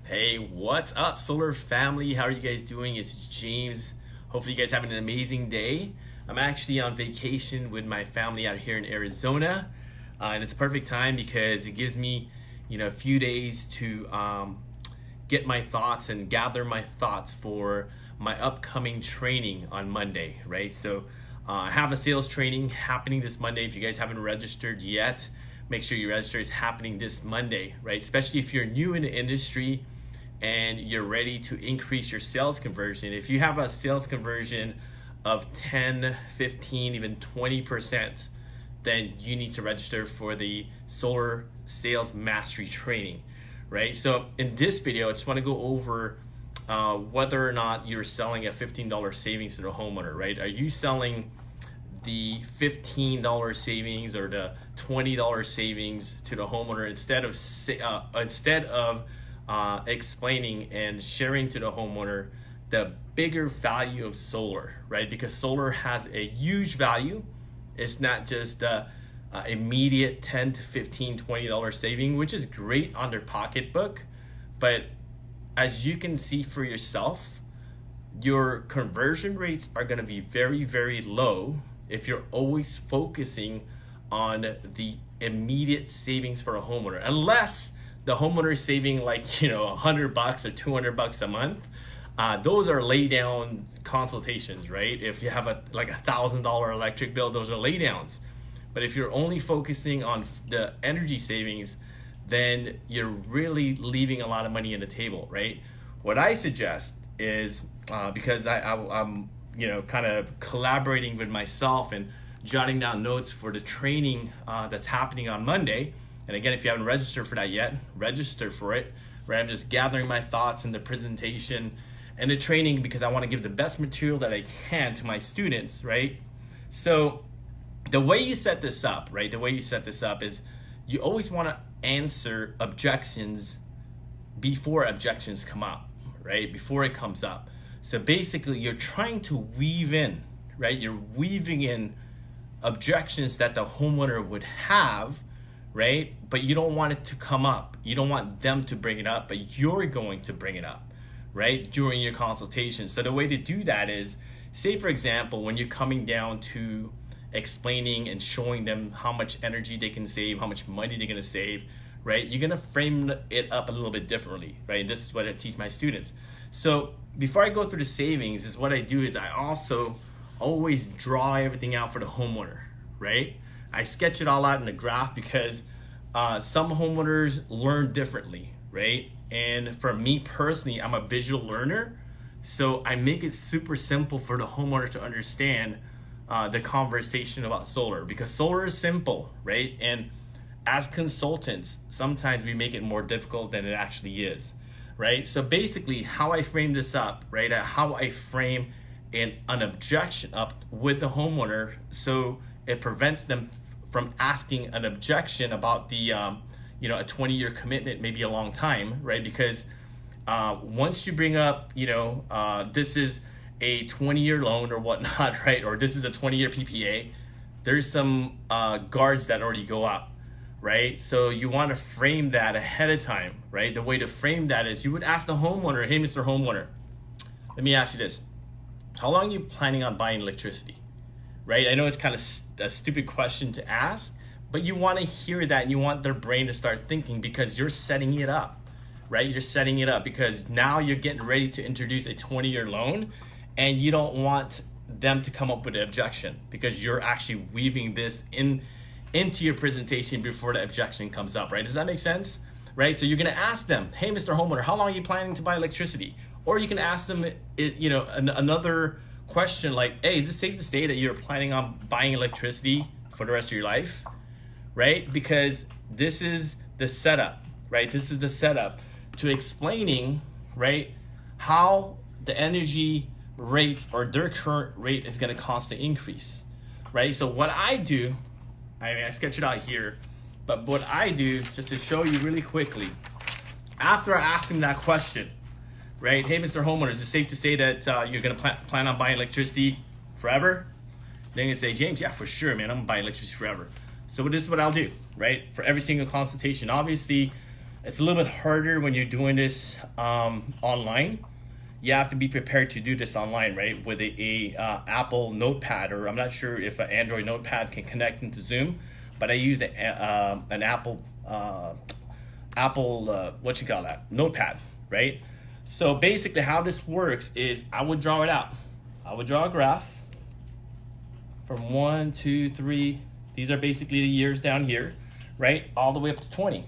Hey, what's up, solar family? How are you guys doing? It's James. Hopefully you guys having an amazing day. I'm actually on vacation with my family out here in Arizona, and it's a perfect time because it gives me, a few days to get my thoughts and gather my thoughts for my upcoming training on Monday, right? So I have a sales training happening this Monday. If you guys haven't registered yet, make sure you register. It's happening this Monday, right? Especially if you're new in the industry and you're ready to increase your sales conversion. If you have a sales conversion of 10, 15, even 20%, then you need to register for the Solar Sales Mastery Training, right? So in this video, I just want to go over whether or not you're selling a $15 savings to the homeowner, right? Are you selling the $15 savings or the $20 savings to the homeowner instead of explaining and sharing to the homeowner the bigger value of solar, right? Because solar has a huge value. It's not just the immediate 10 to 15, $20 saving, which is great on their pocketbook. But as you can see for yourself, your conversion rates are going to be very, very low if you're always focusing on the immediate savings for a homeowner, unless the homeowner is saving like, $100 or $200 a month. Those are lay down consultations, right? If you have a $1,000 electric bill, those are lay downs. But if you're only focusing on the energy savings, then you're really leaving a lot of money on the table, right? What I suggest is, because I'm kind of collaborating with myself and jotting down notes for the training that's happening on Monday. And again, if you haven't registered for that yet, register for it, right? I'm just gathering my thoughts in the presentation and the training because I want to give the best material that I can to my students, right? So the way you set this up, right? The way you set this up is you always want to answer objections before objections come up, right? Before it comes up. So basically you're trying to weave in, right? You're weaving in objections that the homeowner would have, right? But you don't want it to come up. You don't want them to bring it up, but you're going to bring it up, right? During your consultation. So the way to do that is, say for example, when you're coming down to explaining and showing them how much energy they can save, how much money they're going to save, right? You're going to frame it up a little bit differently, right? And this is what I teach my students. So before I go through the savings, is what I do is I also always draw everything out for the homeowner, right? I sketch it all out in a graph because some homeowners learn differently, right? And for me personally, I'm a visual learner. So I make it super simple for the homeowner to understand the conversation about solar, because solar is simple, right? And as consultants, sometimes we make it more difficult than it actually is, right? So basically how I frame this up, right? How I frame an objection up with the homeowner so it prevents them from asking an objection about the, a 20-year commitment, maybe a long time, right? Because once you bring up, this is a 20-year loan or whatnot, right? Or this is a 20-year PPA, there's some guards that already go up, right? So you want to frame that ahead of time, right? The way to frame that is you would ask the homeowner, hey, Mr. Homeowner, let me ask you this. How long are you planning on buying electricity, right? I know it's kind of a stupid question to ask, but you want to hear that and you want their brain to start thinking because you're setting it up, right? You're setting it up because now you're getting ready to introduce a 20-year loan and you don't want them to come up with an objection because you're actually weaving this into your presentation before the objection comes up, right? Does that make sense? Right? So you're going to ask them, hey, Mr. Homeowner, how long are you planning to buy electricity? Or you can ask them, another question like, hey, is it safe to say that you're planning on buying electricity for the rest of your life? Right? Because this is the setup, right? This is the setup to explaining, right, how the energy rates or their current rate is going to constantly increase, right? So what I do, I sketch it out here, but what I do, just to show you really quickly, after I ask them that question, right? Hey, Mr. Homeowner, is it safe to say that you're going to plan on buying electricity forever? Then you say, James, yeah, for sure, man, I'm going to buy electricity forever. So this is what I'll do, right? For every single consultation, obviously, It's a little bit harder when you're doing this online. You have to be prepared to do this online, right? With a Apple Notepad, or I'm not sure if an Android Notepad can connect into Zoom, but I use an Apple Notepad, right? So basically, how this works is I would draw it out. I would draw a graph from 1, 2, 3. These are basically the years down here, right? All the way up to 20.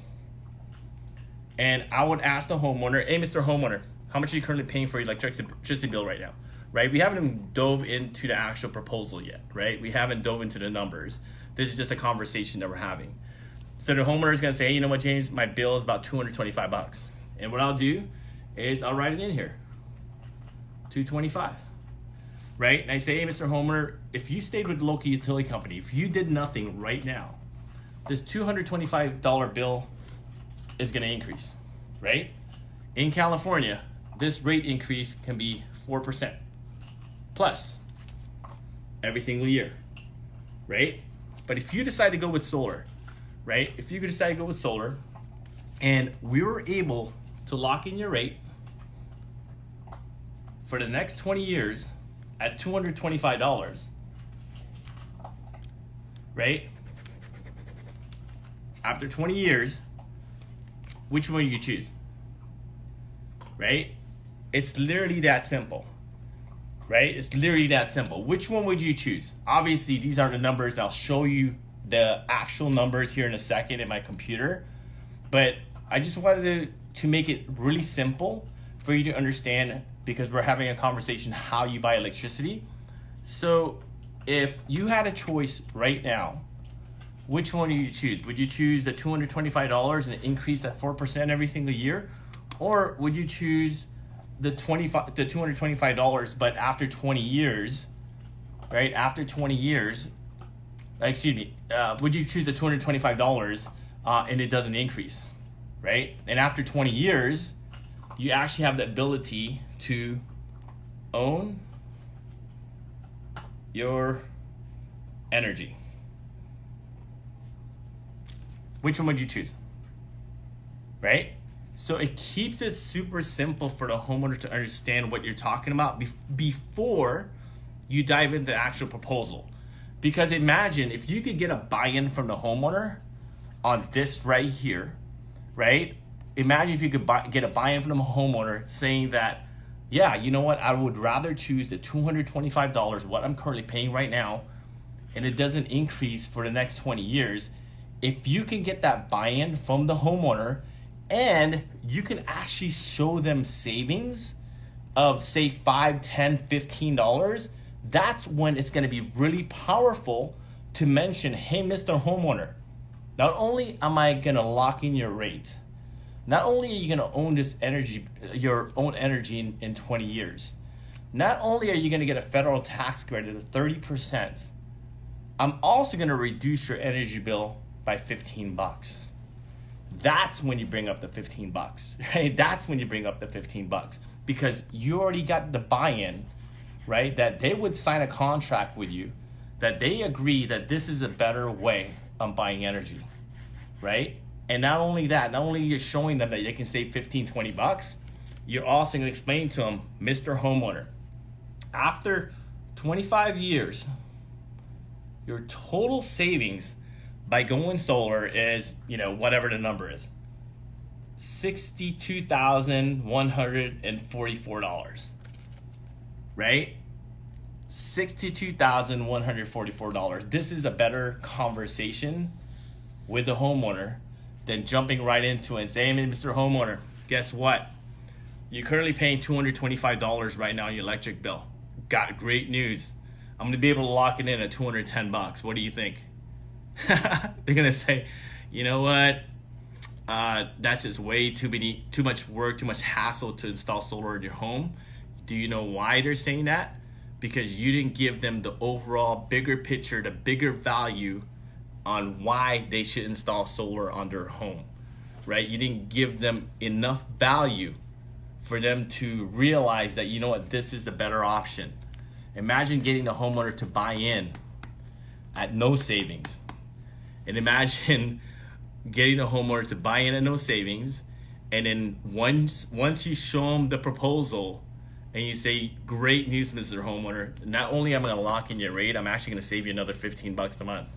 And I would ask the homeowner, hey, Mr. Homeowner, how much are you currently paying for your electricity bill right now, right? We haven't even dove into the actual proposal yet, right? We haven't dove into the numbers. This is just a conversation that we're having. So the homeowner is gonna say, hey, you know what, James, my bill is about $225. And what I'll do is I'll write it in here, $225, right? And I say, hey, Mr. Homeowner, if you stayed with the local utility company, if you did nothing right now, this $225 bill is gonna increase, right? In California, this rate increase can be 4% plus every single year, right? But if you decide to go with solar, right? If you decide to go with solar and we were able to lock in your rate for the next 20 years at $225, right? After 20 years, which one do you choose? Right? It's literally that simple, right? It's literally that simple. Which one would you choose? Obviously, these are the numbers. I'll show you the actual numbers here in a second in my computer, but I just wanted to make it really simple for you to understand, because we're having a conversation how you buy electricity. So if you had a choice right now, which one do you choose? Would you choose the $225 and increase that 4% every single year? Or would you choose the $225, but after 20 years, right? After 20 years, would you choose the $225 and it doesn't increase, right? And after 20 years, you actually have the ability to own your energy. Which one would you choose, right? So it keeps it super simple for the homeowner to understand what you're talking about before you dive into the actual proposal. Because imagine if you could get a buy-in from the homeowner on this right here, right? Imagine if you could get a buy-in from the homeowner saying that, yeah, you know what, I would rather choose the $225, what I'm currently paying right now, and it doesn't increase for the next 20 years. If you can get that buy-in from the homeowner, and you can actually show them savings of say $5, $10, $15, that's when it's gonna be really powerful to mention, hey, Mr. Homeowner, not only am I gonna lock in your rate, not only are you gonna own this energy, your own energy in 20 years, not only are you gonna get a federal tax credit of 30%, I'm also gonna reduce your energy bill by $15. That's when you bring up the $15, right? That's when you bring up the $15, because you already got the buy-in, right? That they would sign a contract with you, that they agree that this is a better way of buying energy, right? And not only that, not only you're showing them that they can save $15, $20, you're also gonna explain to them, Mr. Homeowner, after 25 years, your total savings by going solar is, whatever the number is, $62,144, right? $62,144. This is a better conversation with the homeowner than jumping right into it and saying, hey, Mr. Homeowner, guess what? You're currently paying $225 right now on your electric bill. Got great news. I'm gonna be able to lock it in at $210. What do you think? They're gonna say, you know what? That's just way too much work, too much hassle to install solar in your home. Do you know why they're saying that? Because you didn't give them the overall bigger picture, the bigger value on why they should install solar on their home, right? You didn't give them enough value for them to realize that, you know what, this is a better option. Imagine getting the homeowner to buy in at no savings. And imagine getting the homeowner to buy in at no savings And then once you show them the proposal and you say, great news, Mr. Homeowner, not only am I gonna lock in your rate, I'm actually gonna save you another $15 a month.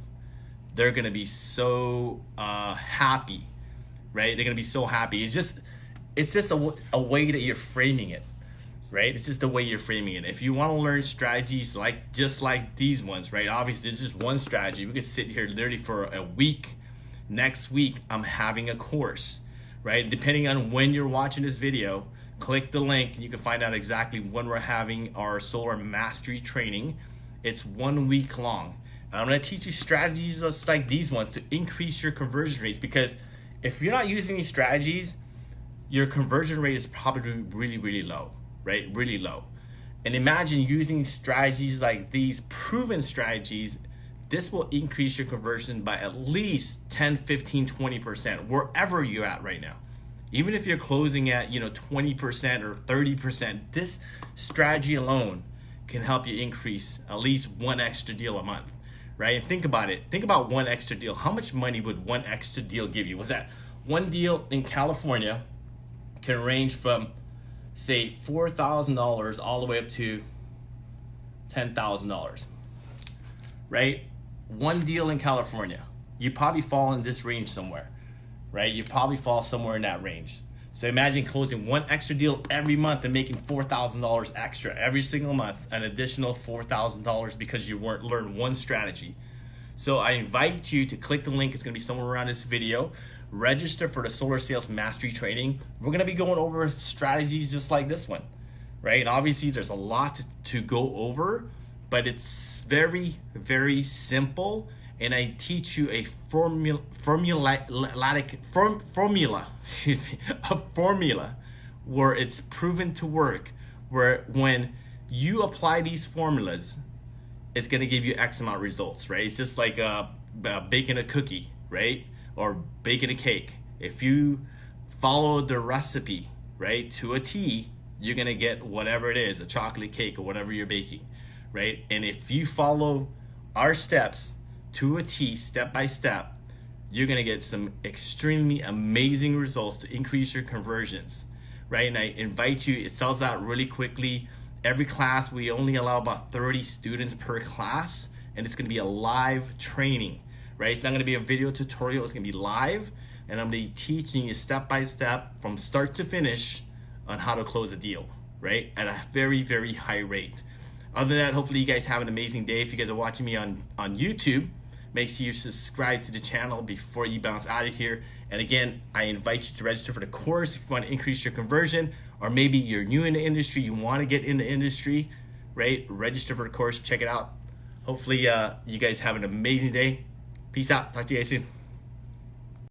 They're gonna be so happy, right? They're gonna be so happy. It's just a way that you're framing it, right? It's just the way you're framing it. If you want to learn strategies just like these ones, right? Obviously, this is just one strategy. We could sit here literally for a week. Next week, I'm having a course, right? Depending on when you're watching this video, click the link and you can find out exactly when we're having our solar mastery training. It's 1 week long. And I'm going to teach you strategies just like these ones to increase your conversion rates, because if you're not using these strategies, your conversion rate is probably really, really low, right? Really low. And imagine using strategies like these, proven strategies. This will increase your conversion by at least 10, 15, 20%, wherever you're at right now. Even if you're closing at 20% or 30%, this strategy alone can help you increase at least one extra deal a month, right? And think about it. Think about one extra deal. How much money would one extra deal give you? Was that one deal in California can range from, say, $4,000 all the way up to $10,000, right? One deal in California, you probably fall in this range somewhere, right? You probably fall somewhere in that range. So imagine closing one extra deal every month and making $4,000 extra every single month, an additional $4,000 because you learned one strategy. So I invite you to click the link. It's gonna be somewhere around this video. Register for the Solar Sales Mastery Training. We're gonna be going over strategies just like this one, right? And obviously there's a lot to go over, but it's very, very simple. And I teach you a formula where it's proven to work, where when you apply these formulas, it's gonna give you X amount of results, right? It's just like baking a cookie, right? Or baking a cake. If you follow the recipe, right, to a T, you're gonna get whatever it is, a chocolate cake or whatever you're baking, right? And if you follow our steps to a T, step by step, you're gonna get some extremely amazing results to increase your conversions, right? And I invite you, it sells out really quickly. Every class, we only allow about 30 students per class, and it's gonna be a live training, right? It's not gonna be a video tutorial, it's gonna be live, and I'm gonna be teaching you step by step from start to finish on how to close a deal, right? At a very, very high rate. Other than that, hopefully you guys have an amazing day. If you guys are watching me on YouTube, make sure you subscribe to the channel before you bounce out of here. And again, I invite you to register for the course if you want to increase your conversion, or maybe you're new in the industry, you want to get in the industry, right? Register for the course, check it out. Hopefully you guys have an amazing day. Peace out. Talk to you guys soon.